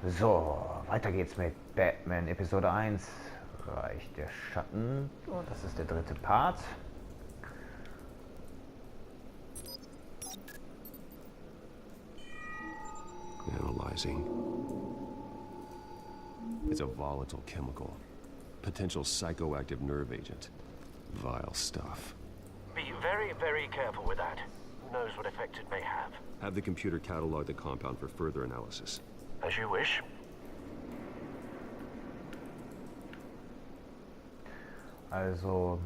So, weiter geht's mit Batman Episode 1, Reich der Schatten. Und das ist der dritte Part. Analyzing. It's a volatile chemical. Potential psychoactive nerve agent. Vile stuff. Be very, very careful with that. Who knows what effect it may have. Have the computer catalog the compound for further analysis. As you wish. Also,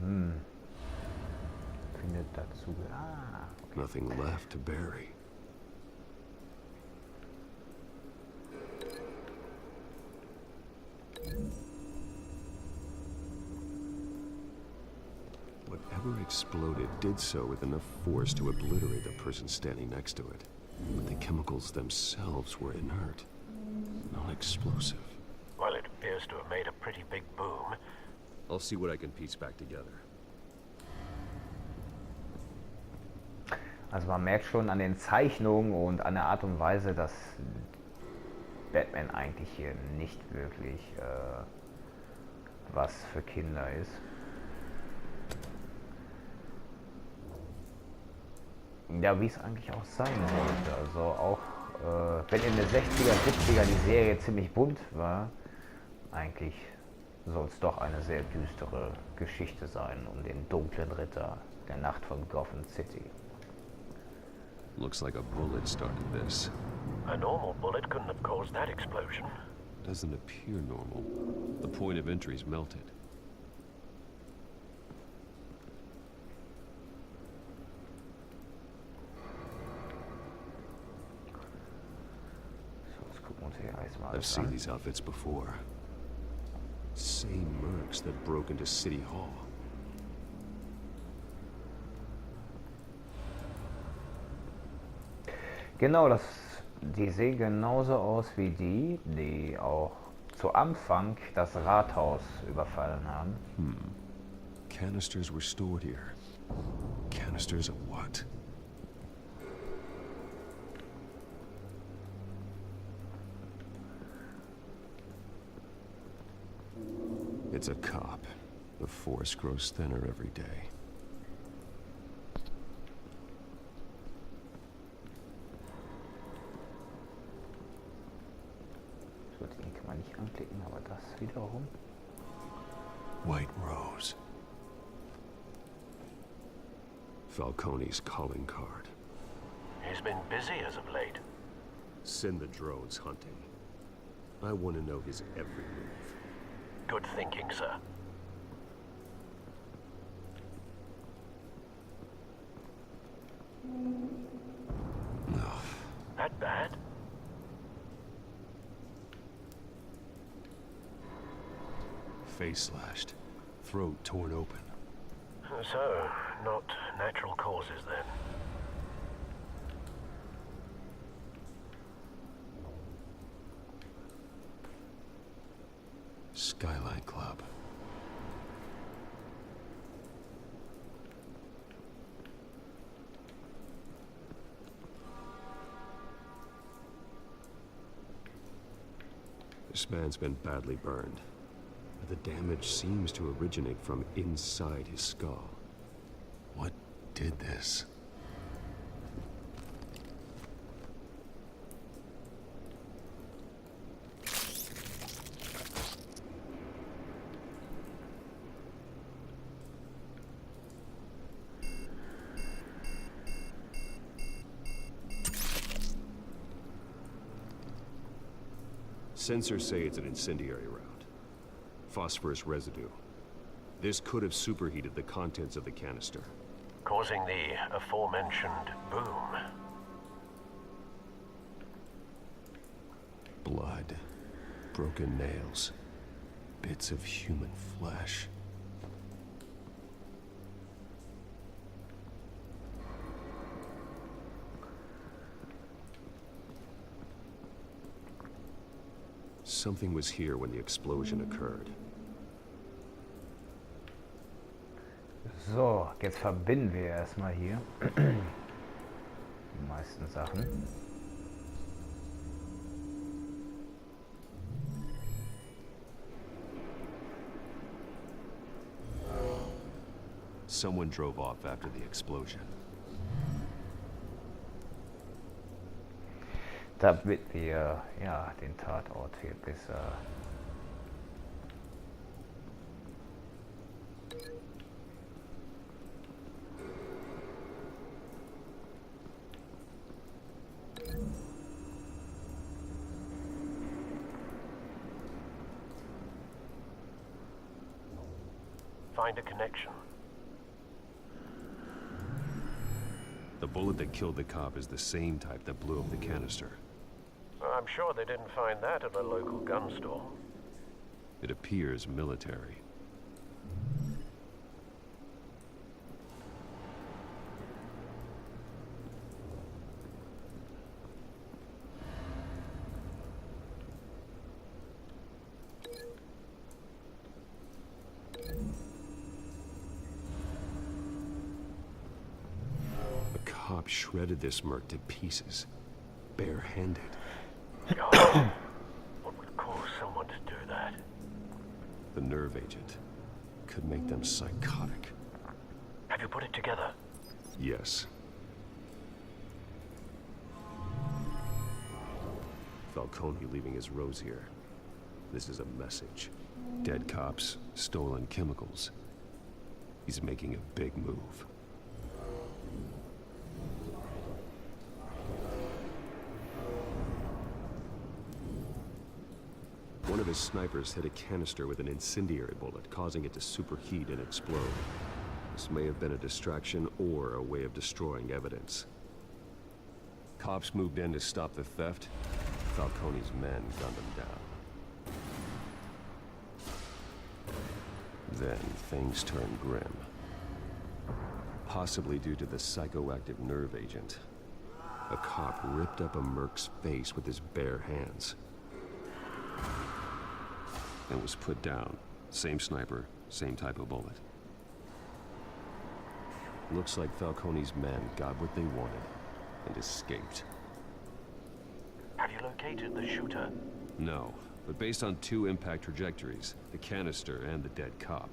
findet dazu. Okay. Nothing left to bury. Whatever exploded did so with enough force to obliterate the person standing next to it. But the chemicals themselves were inert, non-explosive. Well, it appears to have made a pretty big boom. I'll see what I can piece back together. Also man merkt schon an den Zeichnungen und an der Art und Weise, dass Batman eigentlich hier nicht wirklich was für Kinder ist. Ja, wie es eigentlich auch sein sollte. Also auch wenn in den 60er, 70er die Serie ziemlich bunt war, eigentlich soll es doch eine sehr düstere Geschichte sein um den dunklen Ritter der Nacht von Gotham City. Looks like a bullet started this. A normal bullet couldn't have caused that explosion. Doesn't appear normal. The point of entry's melted. I've seen these outfits before. Same mercs that broke into City Hall. Genau, die sehen genauso aus wie die auch zu Anfang das Rathaus überfallen haben. Canisters were stored here. Canisters of what? It's a cop. The force grows thinner every day. So, den kann man nicht anklicken, aber das wiederum. White Rose. Falcone's calling card. He's been busy as of late. Send the drones hunting. I want to know his every move. Good thinking, sir. No. That bad? Face slashed. Throat torn open. So, not natural causes then. Skyline Club. This man's been badly burned, but the damage seems to originate from inside his skull. What did this? Sensors say it's an incendiary round. Phosphorus residue. This could have superheated the contents of the canister. Causing the aforementioned boom. Blood. Broken nails. Bits of human flesh. Something was here when the explosion occurred. So, jetzt verbinden wir erstmal hier die meisten Sachen. Someone drove off after the explosion. Damit wir ja den Tatort hier besser Find a connection. The bullet that killed the cop is the same type that blew up the canister. I'm sure they didn't find that at a local gun store. It appears military. A cop shredded this merc to pieces, barehanded. God, what would cause someone to do that? The nerve agent could make them psychotic. Have you put it together? Yes. Falcone leaving his rose here. This is a message. Dead cops, stolen chemicals. He's making a big move. One of his snipers hit a canister with an incendiary bullet, causing it to superheat and explode. This may have been a distraction or a way of destroying evidence. Cops moved in to stop the theft. Falcone's men gunned him down. Then things turned grim. Possibly due to the psychoactive nerve agent. A cop ripped up a merc's face with his bare hands. And was put down. Same sniper, same type of bullet. Looks like Falcone's men got what they wanted and escaped. Have you located the shooter? No, but based on two impact trajectories, the canister and the dead cop,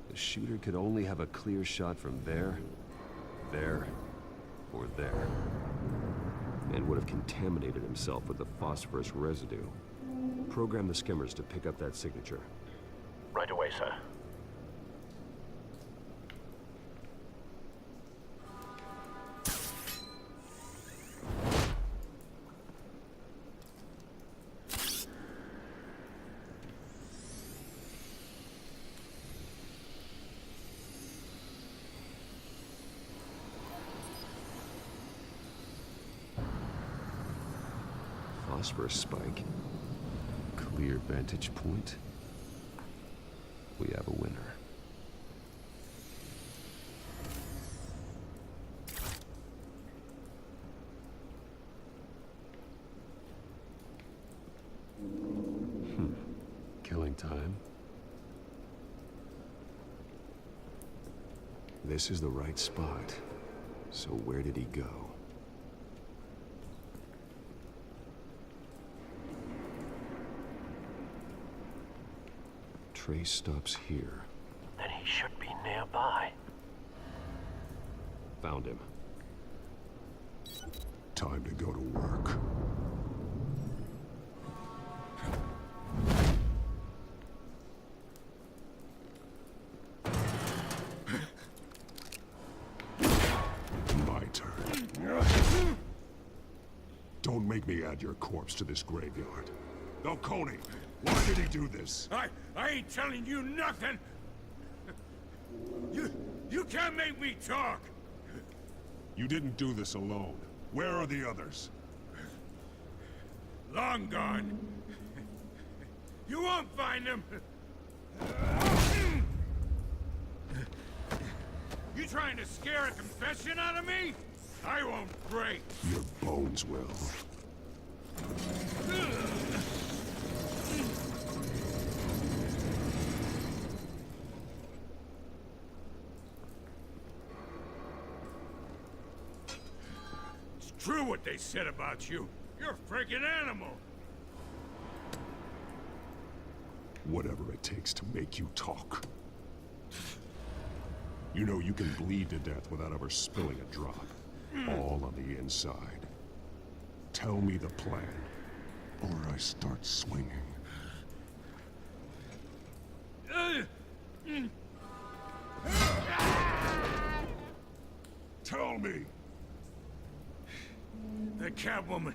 the shooter could only have a clear shot from there, or there, and would have contaminated himself with the phosphorus residue. Program the skimmers to pick up that signature. Right away, sir. Phosphorus spike. Clear vantage point. We have a winner. Killing time. This is the right spot. So where did he go? Trace stops here. Then he should be nearby. Found him. Time to go to work. My turn. Don't make me add your corpse to this graveyard. Falcone, why did he do this? I ain't telling you nothing! You can't make me talk! You didn't do this alone. Where are the others? Long gone. You won't find them! You trying to scare a confession out of me? I won't break! Your bones will. It's true what they said about you. You're a freaking animal. Whatever it takes to make you talk. You know you can bleed to death without ever spilling a drop. All on the inside. Tell me the plan, or I start swinging. Tell me! The cabwoman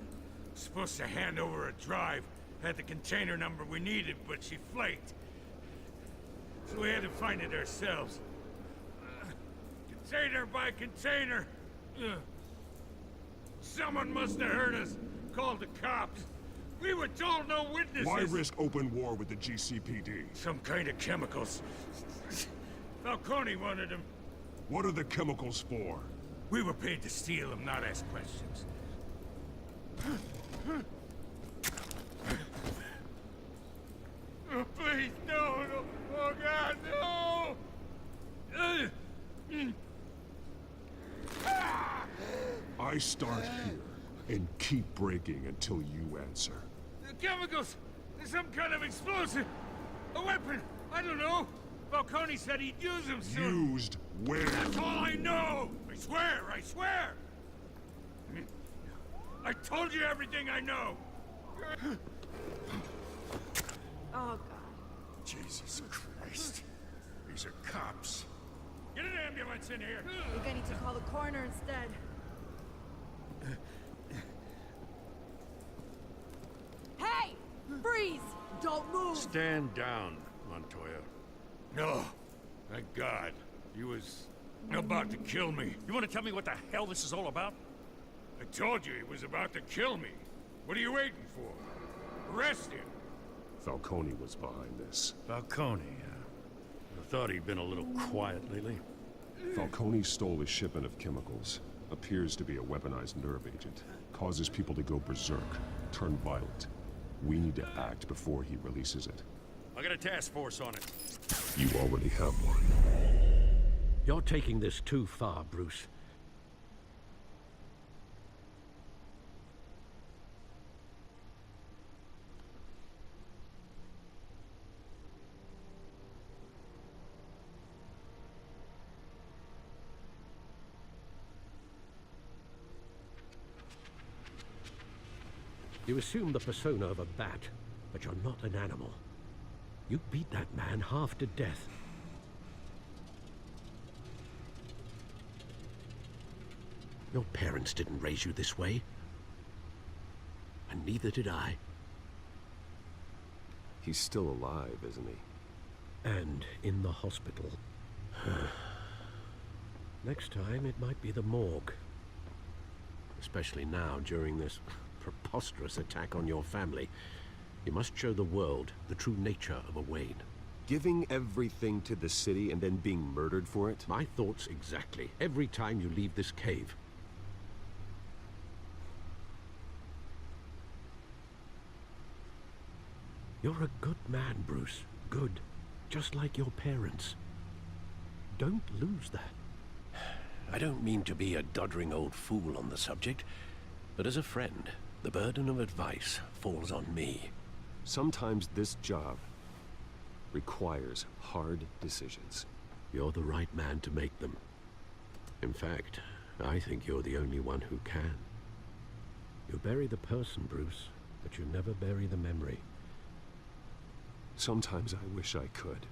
was supposed to hand over a drive, had the container number we needed, but she flaked. So we had to find it ourselves. Container by container. Someone must have heard us, called the cops. We were told no witnesses. Why risk open war with the GCPD? Some kind of chemicals. Falcone wanted them. What are the chemicals for? We were paid to steal them, not ask questions. Oh, please, no, no. Oh, God, no! I start here and keep breaking until you answer. The chemicals! There's some kind of explosive! A weapon! I don't know! Falcone said he'd use them soon! Used where? That's all I know! I swear! I swear! I told you everything I know! Oh, God. Jesus Christ. These are cops. Get an ambulance in here! I think I need to call the coroner instead. Hey! Freeze! Don't move! Stand down, Montoya. No. Thank God. He was about to kill me. You want to tell me what the hell this is all about? I told you he was about to kill me. What are you waiting for? Arrest him. Falcone was behind this. Falcone, I thought he'd been a little quiet lately. Falcone stole a shipment of chemicals. Appears to be a weaponized nerve agent. Causes people to go berserk, turn violent. We need to act before he releases it. I got a task force on it. You already have one. You're taking this too far, Bruce. You assume the persona of a bat, but you're not an animal. You beat that man half to death. Your parents didn't raise you this way. And neither did I. He's still alive, isn't he? And in the hospital. Next time, it might be the morgue. Especially now, during this preposterous attack on your family. You must show the world the true nature of a Wayne. Giving everything to the city and then being murdered for it? My thoughts exactly. Every time you leave this cave. You're a good man, Bruce. Good. Just like your parents. Don't lose that. I don't mean to be a doddering old fool on the subject, but as a friend, the burden of advice falls on me. Sometimes this job requires hard decisions. You're the right man to make them. In fact, I think you're the only one who can. You bury the person, Bruce, but you never bury the memory. Sometimes I wish I could.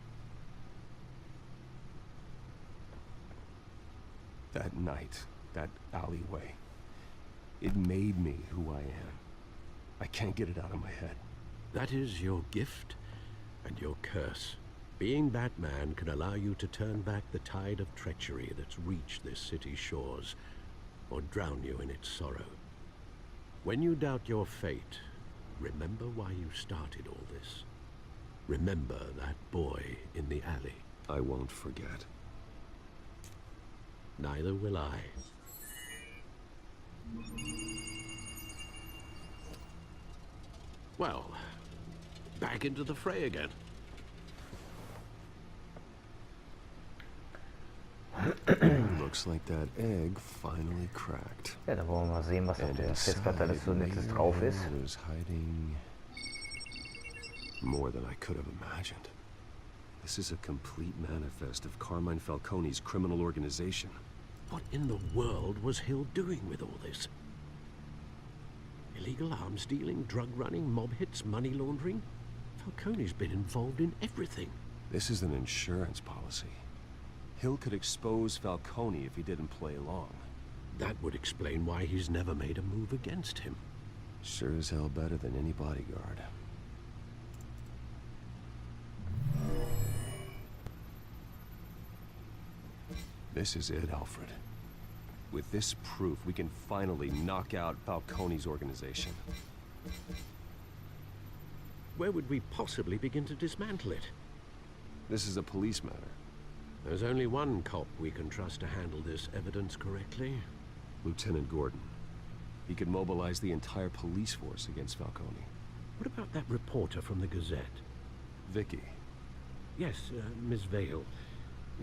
That night, that alleyway, it made me who I am. I can't get it out of my head. That is your gift and your curse. Being Batman can allow you to turn back the tide of treachery that's reached this city's shores, or drown you in its sorrow. When you doubt your fate, remember why you started all this. Remember that boy in the alley. I won't forget. Neither will I. Well, back into the fray again. Looks like that egg finally cracked. Ja, dann wollen wir mal sehen, was auf And der Festplatte alles so Nettes inside drauf ist. there's hiding more than I could have imagined. This is a complete manifest of Carmine Falcone's criminal organization. What in the world was Hill doing with all this? Illegal arms dealing, drug running, mob hits, money laundering? Falcone's been involved in everything. This is an insurance policy. Hill could expose Falcone if he didn't play along. That would explain why he's never made a move against him. Sure as hell better than any bodyguard. This is it, Alfred. With this proof, we can finally knock out Falcone's organization. Where would we possibly begin to dismantle it? This is a police matter. There's only one cop we can trust to handle this evidence correctly. Lieutenant Gordon. He could mobilize the entire police force against Falcone. What about that reporter from the Gazette? Vicky. Yes, Miss Vale.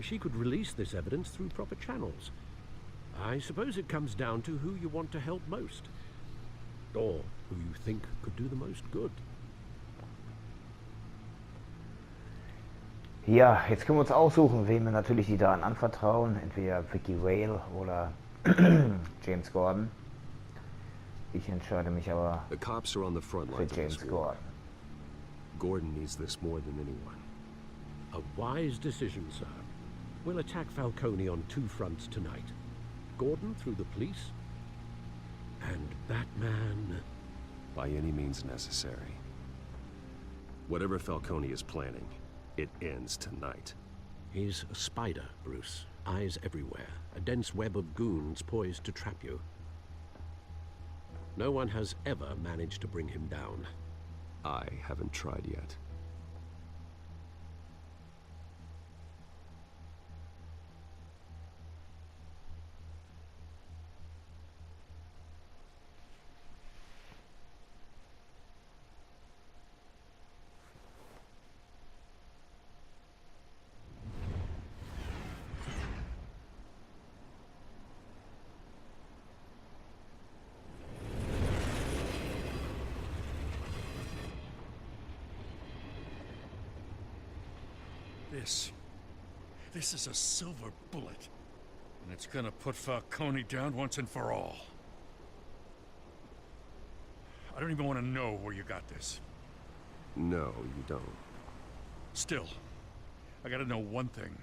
She could release this evidence through proper channels. I suppose it comes down to who you want to help most. Or who you think could do the most good. Ja, jetzt können wir uns aussuchen, wem wir natürlich die Daten anvertrauen. Entweder Vicky Vale oder James Gordon. Ich entscheide mich aber The cops are on the front für lines of James this war. Gordon. Gordon needs this more than anyone. A wise decision, sir. We'll attack Falcone on two fronts tonight. Gordon through the police, and Batman... By any means necessary. Whatever Falcone is planning, it ends tonight. He's a spider, Bruce. Eyes everywhere. A dense web of goons poised to trap you. No one has ever managed to bring him down. I haven't tried yet. This is a silver bullet. And it's gonna put Falcone down once and for all. I don't even want to know where you got this. No, you don't. Still, I gotta know one thing.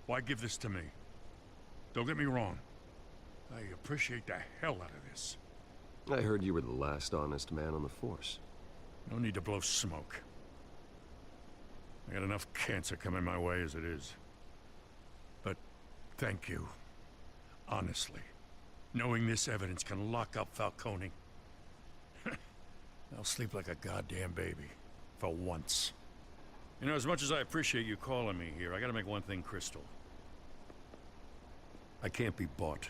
Why give this to me? Don't get me wrong. I appreciate the hell out of this. I heard you were the last honest man on the force. No need to blow smoke. I got enough cancer coming my way as it is. But thank you. Honestly. Knowing this evidence can lock up Falcone. I'll sleep like a goddamn baby. For once. You know, as much as I appreciate you calling me here, I gotta make one thing crystal. I can't be bought.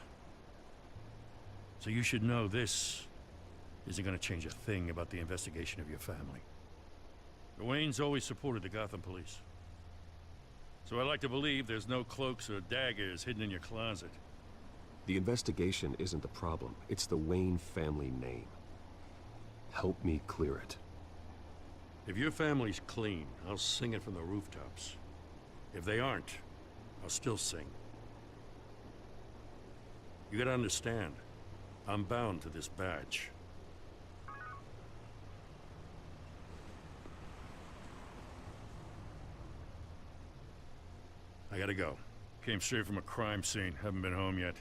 So you should know this isn't gonna change a thing about the investigation of your family. The Waynes always supported the Gotham police. So I like to believe there's no cloaks or daggers hidden in your closet. The investigation isn't the problem. It's the Wayne family name. Help me clear it. If your family's clean, I'll sing it from the rooftops. If they aren't, I'll still sing. You gotta understand, I'm bound to this badge. I gotta go. Came straight from a crime scene. Haven't been home yet.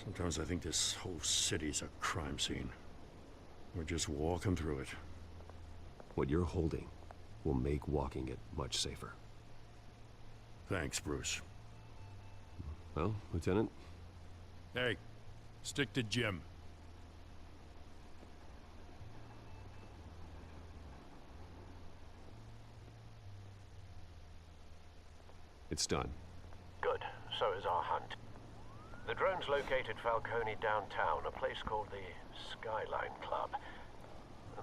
Sometimes I think this whole city's a crime scene. We're just walking through it. What you're holding will make walking it much safer. Thanks, Bruce. Well, Lieutenant? Hey, stick to Jim. It's done. Good. So is our hunt. The drones located Falcone downtown, a place called the Skyline Club.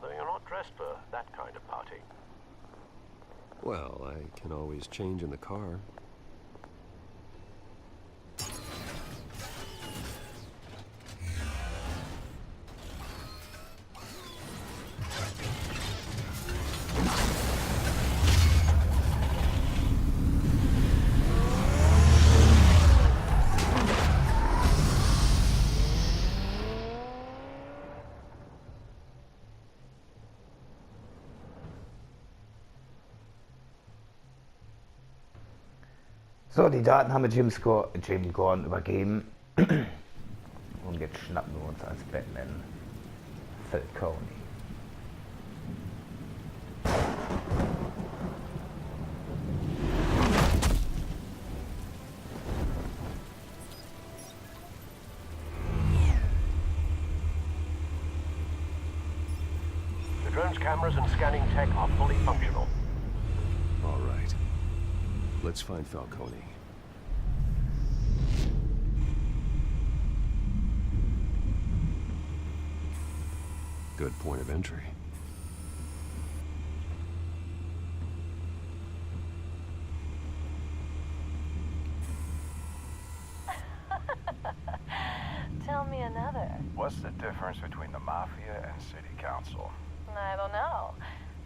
Though you're not dressed for that kind of party. Well, I can always change in the car. So, die Daten haben wir Jim Gordon übergeben. Und jetzt schnappen wir uns als Batman Falcone. The drone's cameras and scanning tech are fully functional. All right. Let's find Falcone. Good point of entry. Tell me another. What's the difference between the Mafia and City Council? I don't know.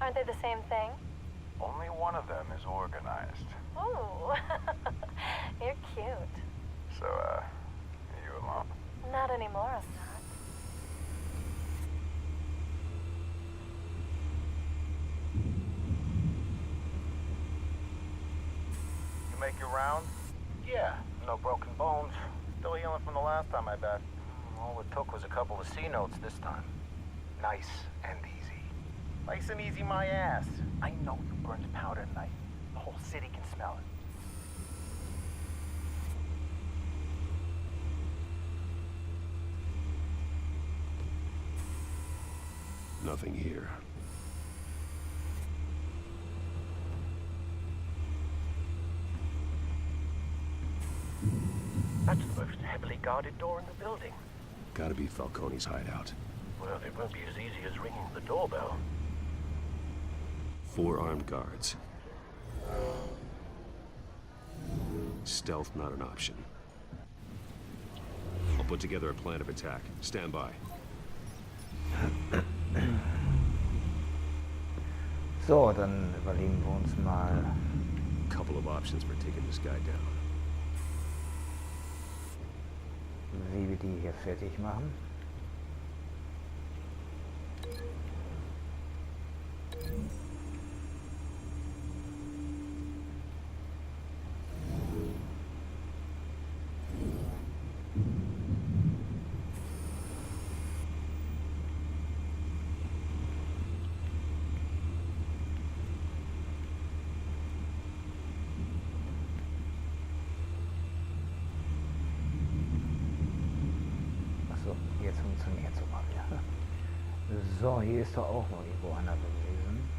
Aren't they the same thing? Only one of them is organized. Ooh, you're cute. So, are you alone? Not anymore, I'm not. You make your round? Yeah, no broken bones. Still healing from the last time I bet. All it took was a couple of C notes this time. Nice and easy. Nice and easy my ass. I know you burned powder tonight. The whole city can smell it. Nothing here. That's the most heavily guarded door in the building. Gotta be Falcone's hideout. Well, it won't be as easy as ringing the doorbell. 4 armed guards. Stealth not an option. I'll put together a plan of attack. Stand by. So, dann überlegen wir uns mal. Couple of options for taking this guy down. Wie wir die hier fertig machen. Jetzt funktioniert es mal wieder. So, hier ist doch auch noch irgendwo einer gewesen.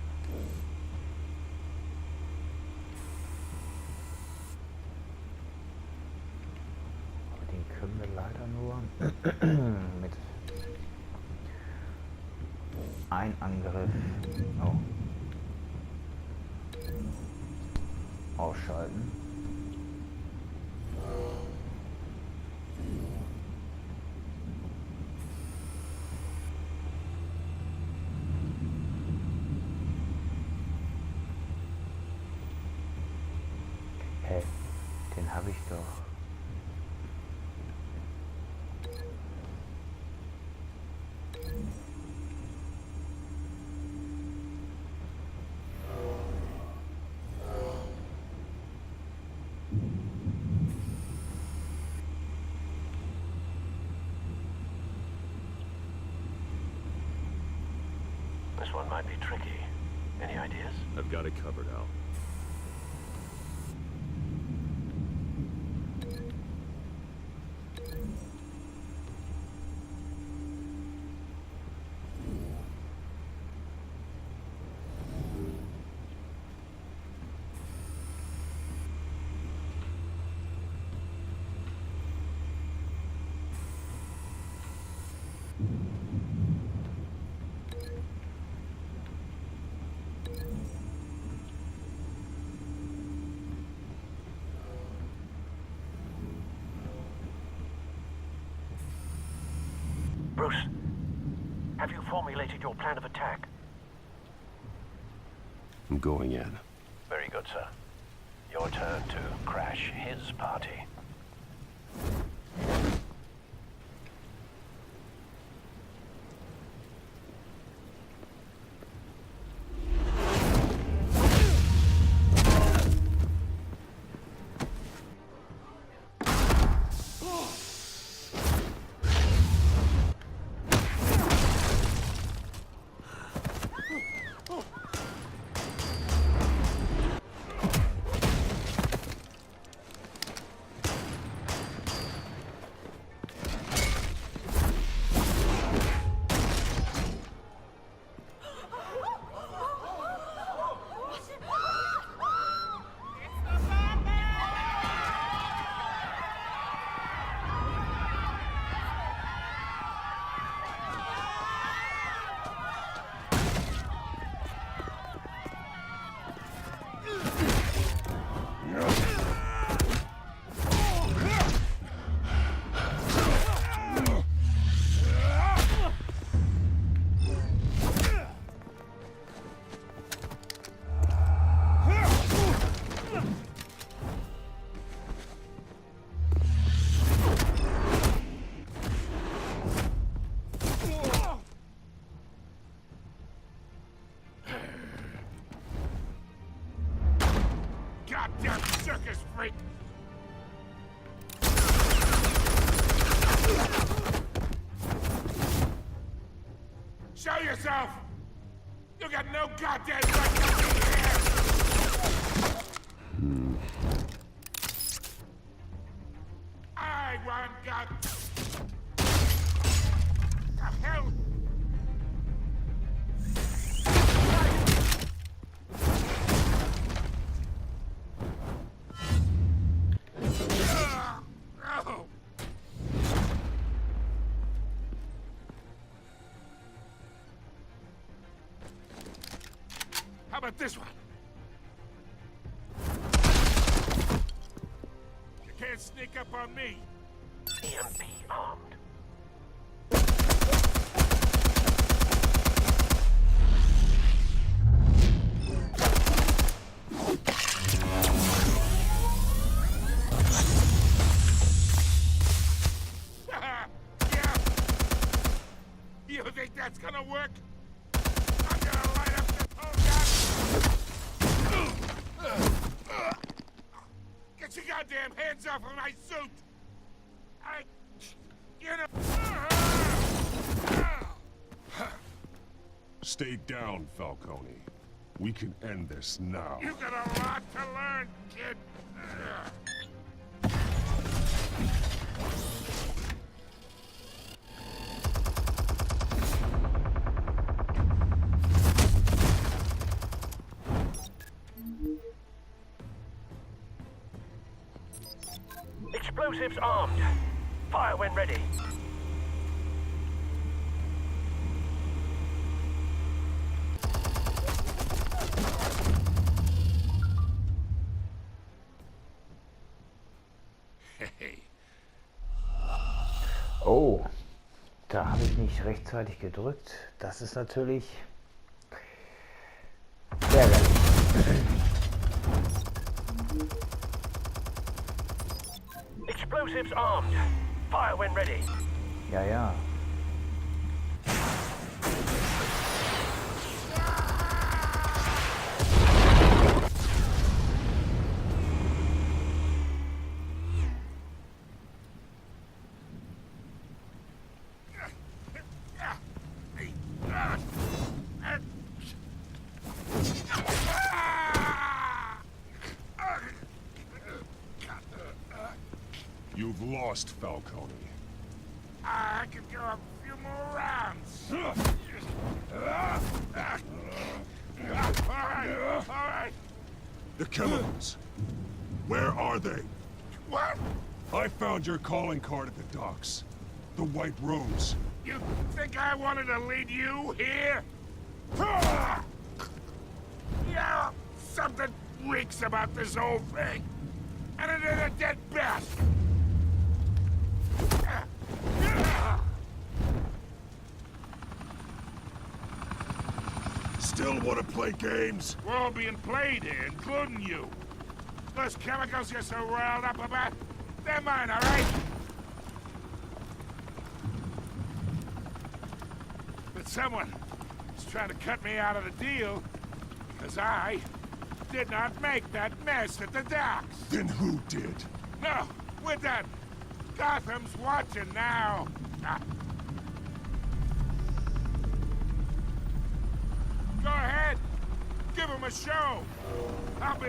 Aber den können wir leider nur mit einem Angriff ausschalten. Den habe ich doch. This one might be tricky. Any ideas? I've got it covered, Al. Bruce, have you formulated your plan of attack? I'm going in. Very good, sir. Your turn to crash his party. me! Show yourself! You got no goddamn right to be here! I want God. The hell? Oh. How about this one? You can't sneak up on me. EMP armed. Yeah. You think that's gonna work? I'm gonna light up this whole gun. Get your goddamn hands off of my suit! You know. Stay down, Falcone. We can end this now. You got a lot to learn, kid. Explosives armed. Fire when ready. Oh, da habe ich nicht rechtzeitig gedrückt. Das ist natürlich ärgerlich. Explosives armed. Fire when ready. Ja, ja. You've lost, Falcone. I could go a few more rounds. All right. The chemicals. Where are they? What? I found your calling card at the docks. The White Rose. You think I wanted to lead you here? Yeah, something reeks about this whole thing. And it ain't a dead bat. Still want to play games? We're all being played here, including you. Those chemicals you're so riled up about, they're mine, all right? But someone is trying to cut me out of the deal because I did not make that mess at the docks. Then who did? No, we're done. Gotham's watching now. Go ahead. Give him a show. I'll be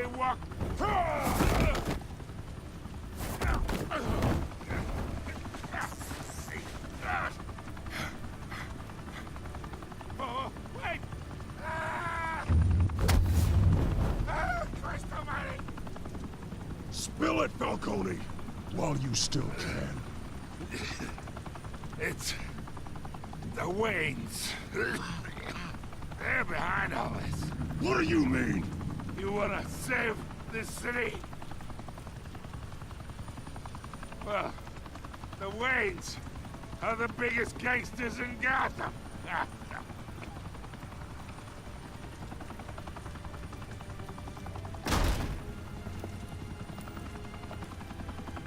Oh, wait. Christ almighty. Spill it, Falcone, while you still can. It's the Waynes. They're behind all this. What do you mean? You wanna save this city? Well, the Waynes are the biggest gangsters in Gotham.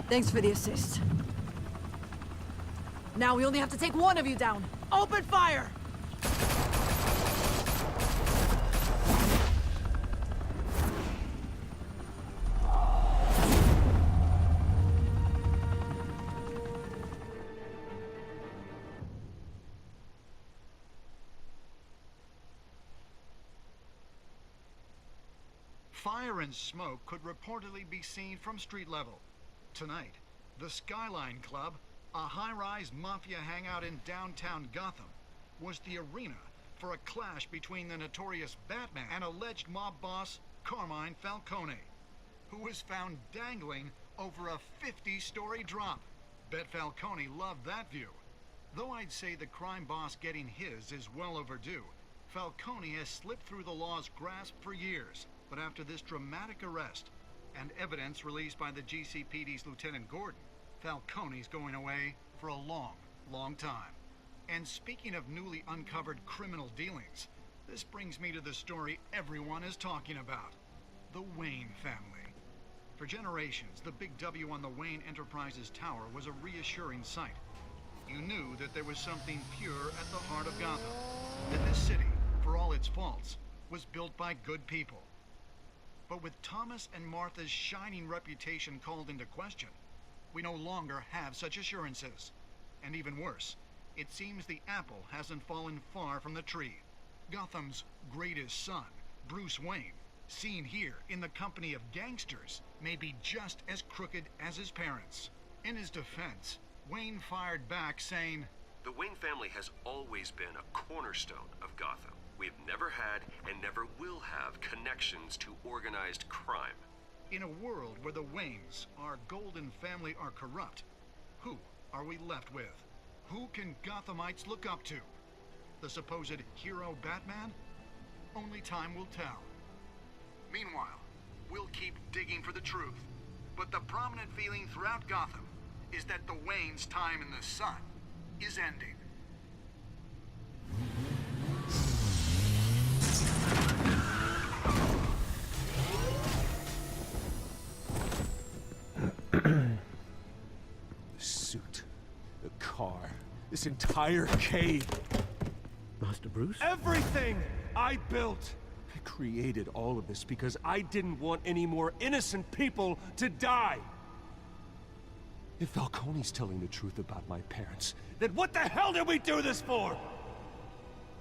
Thanks for the assist. Now we only have to take one of you down. Open fire! Fire and smoke could reportedly be seen from street level. Tonight, the Skyline Club, a high-rise mafia hangout in downtown Gotham, was the arena for a clash between the notorious Batman and alleged mob boss Carmine Falcone, who was found dangling over a 50-story drop. Bet Falcone loved that view. Though I'd say the crime boss getting his is well overdue, Falcone has slipped through the law's grasp for years. But after this dramatic arrest and evidence released by the GCPD's Lieutenant Gordon, Falcone's going away for a long, long time. And speaking of newly uncovered criminal dealings, this brings me to the story everyone is talking about. The Wayne family. For generations, the big W on the Wayne Enterprises tower was a reassuring sight. You knew that there was something pure at the heart of Gotham. That this city, for all its faults, was built by good people. But with Thomas and Martha's shining reputation called into question, we no longer have such assurances. And even worse, it seems the apple hasn't fallen far from the tree. Gotham's greatest son, Bruce Wayne, seen here in the company of gangsters, may be just as crooked as his parents. In his defense, Wayne fired back saying, "The Wayne family has always been a cornerstone of Gotham. We've never had and never will have connections to organized crime." In a world where the Waynes, our golden family, are corrupt, who are we left with? Who can Gothamites look up to? The supposed hero Batman? Only time will tell. Meanwhile, we'll keep digging for the truth. But the prominent feeling throughout Gotham is that the Waynes' time in the sun is ending. The suit, the car, this entire cave. Master Bruce? Everything I built! I created all of this because I didn't want any more innocent people to die! If Falcone's telling the truth about my parents, then what the hell did we do this for?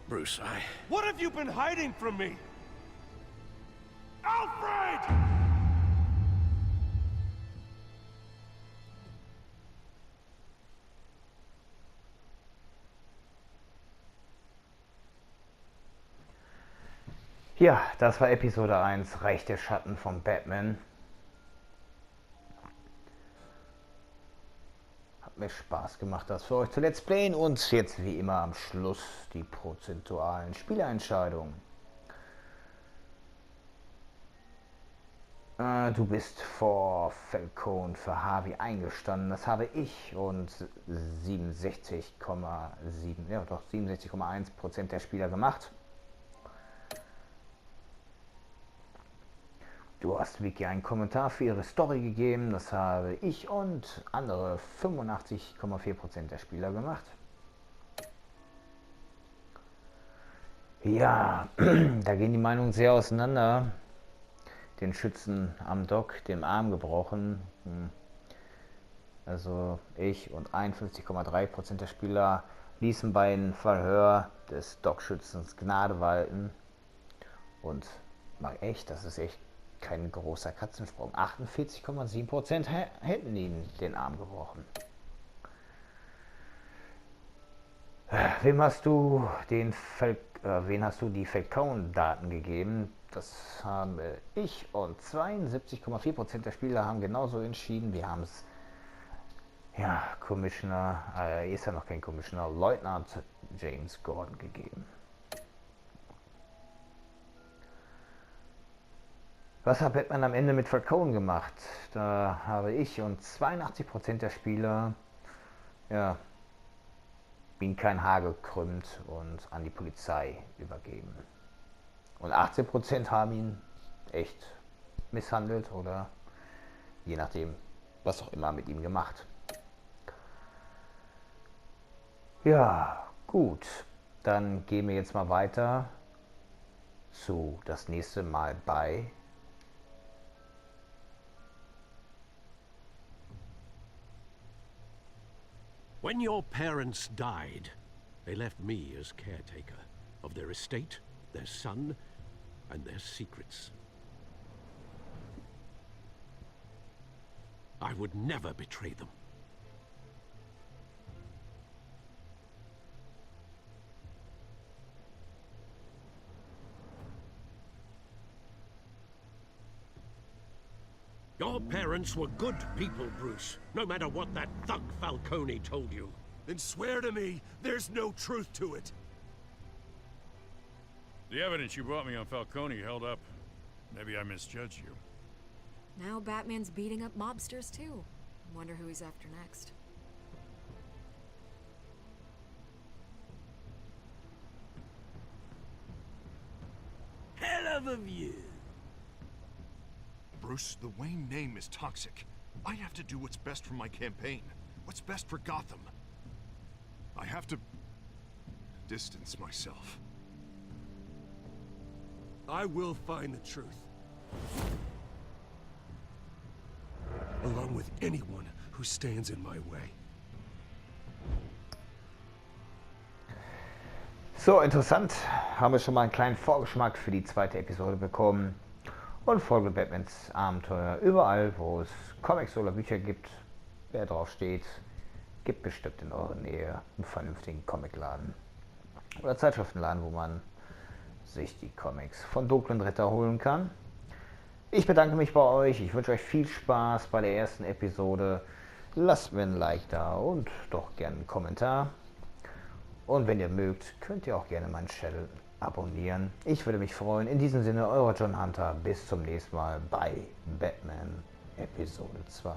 Bruce, What have you been hiding from me? Alfred! Ja, das war Episode 1, Reich der Schatten von Batman. Hat mir Spaß gemacht, das für euch zu Let's Playen und jetzt wie immer am Schluss die prozentualen Spielentscheidungen. Du bist vor Falcone für Harvey eingestanden, das habe ich und 67,1% der Spieler gemacht. Du hast Vicky einen Kommentar für ihre Story gegeben, das habe ich und andere 85,4% der Spieler gemacht. Ja, da gehen die Meinungen sehr auseinander. Den Schützen am Dock, dem Arm gebrochen. Also ich und 51,3% der Spieler ließen bei dem Verhör des Dock-Schützens Gnade walten. Und mal echt, das ist echt kein großer Katzensprung. 48,7% hätten ihm den Arm gebrochen. Wem hast du die Falcone-Daten gegeben? Das habe ich und 72,4% der Spieler haben genauso entschieden. Wir haben es, ja, Commissioner, ist ja noch kein Commissioner, Leutnant James Gordon gegeben. Was hat Batman am Ende mit Falcone gemacht? Da habe ich und 82% der Spieler, ja, ihn kein Haar gekrümmt und an die Polizei übergeben. Und 18% haben ihn echt misshandelt oder je nachdem, was auch immer mit ihm gemacht. Ja, gut. Dann gehen wir jetzt mal weiter zu das nächste Mal bei When your parents died, they left me as caretaker of their estate, their son, and their secrets. I would never betray them. Your parents were good people, Bruce, no matter what that thug Falcone told you. Then swear to me there's no truth to it. The evidence you brought me on Falcone held up. Maybe I misjudged you. Now Batman's beating up mobsters too. Wonder who he's after next. Hell of a view. Bruce, the Wayne name is toxic. I have to do what's best for my campaign. What's best for Gotham. I have to distance myself. I will find the truth. Along with anyone who stands in my way. So, interessant. Haben wir schon mal einen kleinen Vorgeschmack für die zweite Episode bekommen. Und folge Batmans Abenteuer überall, wo es Comics oder Bücher gibt. Wer drauf steht, gibt bestimmt in eurer Nähe einen vernünftigen Comicladen. Oder Zeitschriftenladen, wo man sich die Comics von Dunklen Ritter holen kann. Ich bedanke mich bei euch. Ich wünsche euch viel Spaß bei der ersten Episode. Lasst mir ein Like da und doch gerne einen Kommentar. Und wenn ihr mögt, könnt ihr auch gerne meinen Channel abonnieren. Ich würde mich freuen. In diesem Sinne, euer John Hunter. Bis zum nächsten Mal bei Batman Episode 2.